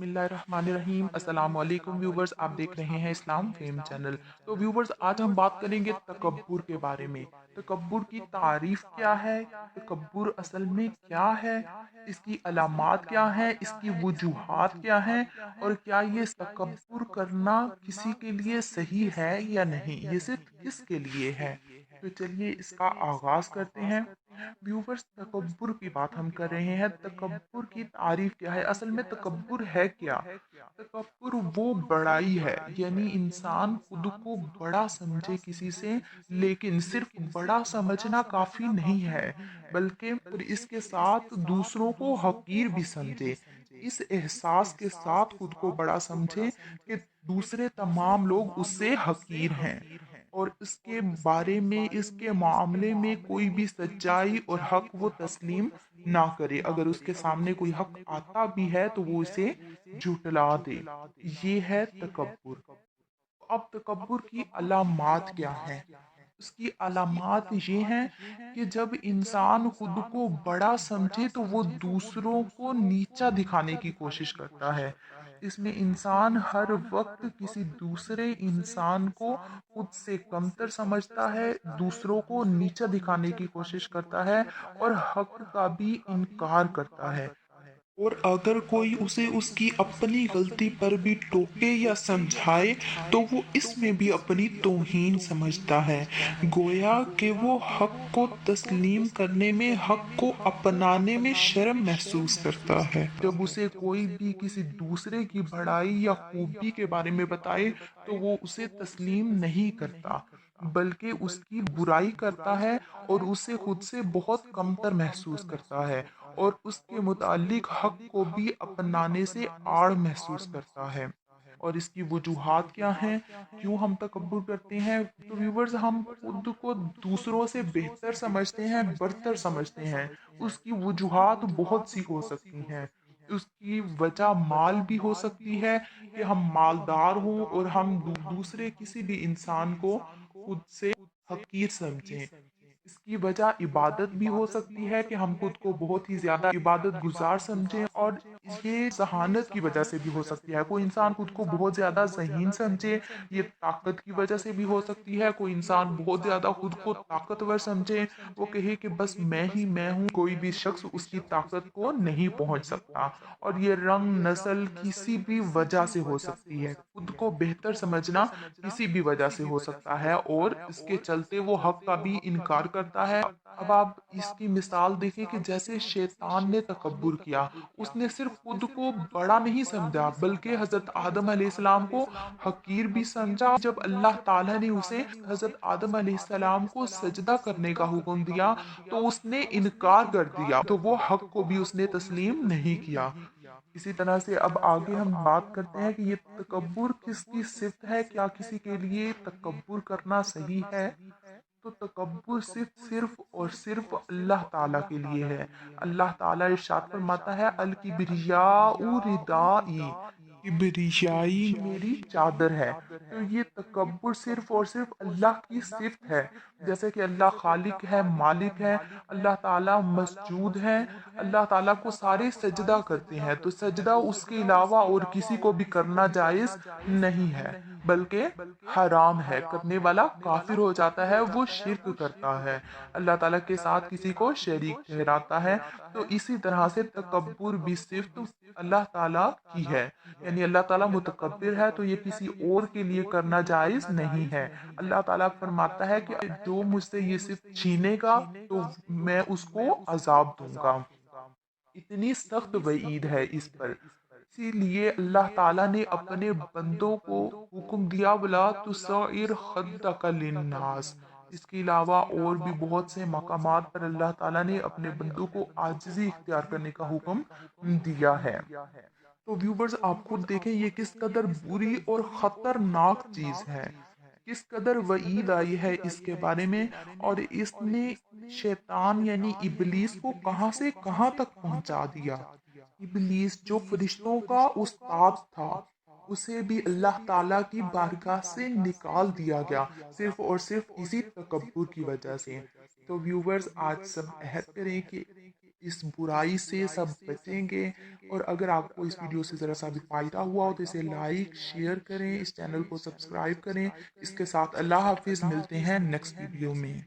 बिस्मिल्लाहिर्रहमानिर्रहीम। अस्सलाम वालेकुम व्यूवर्स, आप देख रहे हैं इस्लाम फेम चैनल। तो व्यूवर्स, आज हम बात करेंगे तकब्बुर के बारे में। तकब्बुर की तारीफ क्या है, तकब्बुर असल में क्या है, इसकी अलामात क्या हैं, इसकी वजूहात क्या हैं, और क्या ये तकब्बुर करना किसी के लिए सही है या नहीं, ये सिर्फ किसके लिए है। तो चलिए इसका आगाज करते हैं। व्यूवर्स, तकब्बुर की बात हम कर रहे हैं। तकब्बुर की तारीफ क्या है, असल में तकब्बुर है क्या। तकब्बुर वो बड़ाई है, यानी इंसान खुद को बड़ा समझे किसी से, लेकिन सिर्फ बड़ा समझना काफी नहीं है, बल्कि फिर इसके साथ दूसरों को हकीर भी समझे। इस एहसास के साथ खुद को बड़ा समझे कि दूसरे तमाम लोग उससे हकीर हैं, और इसके बारे में, इसके मामले में कोई भी सच्चाई और हक वो तस्लीम ना करे। अगर उसके सामने कोई हक आता भी है तो वो इसे झुटला दे। ये है तकब्बुर। अब तकब्बुर की अलामात क्या हैं? उसकी अलामात ये हैं कि जब इंसान खुद को बड़ा समझे तो वो दूसरों को नीचा दिखाने की कोशिश करता है। इसमें इंसान हर वक्त किसी दूसरे इंसान को खुद से कमतर समझता है, दूसरों को नीचा दिखाने की कोशिश करता है, और हक का भी इनकार करता है। और अगर कोई उसे उसकी अपनी गलती पर भी टोके या समझाए तो वो इसमें भी अपनी तौहीन समझता है। गोया कि वो हक को तस्लीम करने में, हक को अपनाने में शर्म महसूस करता है। जब उसे कोई भी किसी दूसरे की बड़ाई या खूबी के बारे में बताए तो वो उसे तस्लीम नहीं करता, बल्कि उसकी बुराई करता है, और उसे खुद से बहुत कमतर महसूस करता है, और उसके मुतालिक हक को भी अपनाने से आड़ महसूस करता है। और इसकी वजूहात क्या हैं, क्यों हम तकब्बुर करते हैं। तो व्यूवर्स, हम खुद को दूसरों से बेहतर समझते हैं, बरतर समझते हैं। उसकी वजूहात बहुत सी हो सकती हैं। उसकी वजह माल भी हो सकती है कि हम मालदार हों और हम दूसरे किसी भी इंसान को खुद से हकीर समझें। इसकी वजह इबादत भी हो सकती है कि हम खुद को बहुत ही ज़्यादा इबादत गुजार समझें, और ये जहानत की वजह से भी हो सकती है। कोई इंसान खुद को बहुत ज़्यादा ज़हीन समझे, ये ताकत की वजह से भी हो सकती है। कोई इंसान बहुत ज़्यादा खुद को ताकतवर समझे, वो कहे कि बस मैं ही मैं हूँ, कोई भी शख्स उसकी ताकत को नहीं पहुँच सकता। और ये रंग नस्ल किसी भी वजह से हो सकती है। खुद को बेहतर समझना किसी भी वजह से हो सकता है, और इसके चलते वो हक का भी इनकार करता है। अब आप इसकी मिसाल देखें कि जैसे शैतान ने तकब्बुर किया, उसने सिर्फ खुद को बड़ा नहीं समझा, बल्कि हजरत आदम अलैहिस्सलाम को हकीर भी समझा। जब अल्लाह ताला ने उसे हजरत आदम अलैहिस्सलाम को सजदा करने का हुक्म दिया तो उसने इनकार कर दिया, तो वो हक को भी उसने तस्लीम नहीं किया। इसी तरह से अब आगे हम बात करते हैं कि ये तकब्बुर किसकी सिफ़त है, क्या किसी के लिए तकब्बुर करना सही है। तो तकब्बुर सिर्फ और सिर्फ अल्लाह ताला के लिए है। अल्लाह ताला इरशाद फरमाता है, अल किब्रियाउ रिदाई, किब्रियाई मेरी चादर है। तो ये तकब्बुर सिर्फ और सिर्फ अल्लाह की सिफ़त है। जैसे कि अल्लाह खालिक है, मालिक है, अल्लाह ताला मस्जूद है, अल्लाह ताला को सारे सजदा करते हैं, तो सजदा उसके अलावा और किसी को भी करना जायज़ नहीं है, बल्कि हराम है। करने वाला काफिर हो जाता है, वो शिर्क करता है, अल्लाह ताला के साथ किसी को शरीक ठहराता है। तो इसी तरह से तकब्बुर भी सिर्फ अल्लाह ताला की है, यानी अल्लाह ताला मुतकब्बिर है, तो ये किसी और के लिए करना जायज़ नहीं है। अल्लाह ताला फरमाता है कि जो मुझसे ये सिर्फ छीनेगा तो मैं उसको अजाब दूंगा। इतनी सख्त वईद है इस पर। इसीलिए अल्लाह ताला ने अपने बंदों को हुक्म दिया, वला तुसइर खद्दक लिन्नास। इसके अलावा और भी बहुत से मकामात पर अल्लाह ताला ने अपने बंदों को आजिज़ी इख्तियार करने का हुक्म दिया है। तो व्यूवर्स, आप खुद देखें ये किस कदर बुरी और ख़तरनाक चीज़ है, किस कदर वईद आई है इसके बारे में। और इसने शैतान यानी इबलीस को कहाँ से कहाँ तक पहुंचा दिया। इबलीस जो फरिश्तों का उस्ताद था, उसे भी अल्लाह ताला की बारगाह से निकाल दिया गया, सिर्फ और सिर्फ इसी तकब्बुर की वजह से। तो व्यूवर्स, आज सब अहद करें कि इस बुराई से सब बचेंगे। और अगर आपको इस वीडियो से ज़रा सा भी फ़ायदा हुआ हो तो इसे लाइक शेयर करें, इस चैनल को सब्सक्राइब करें। इसके साथ अल्लाह हाफिज़, मिलते हैं नेक्स्ट वीडियो में।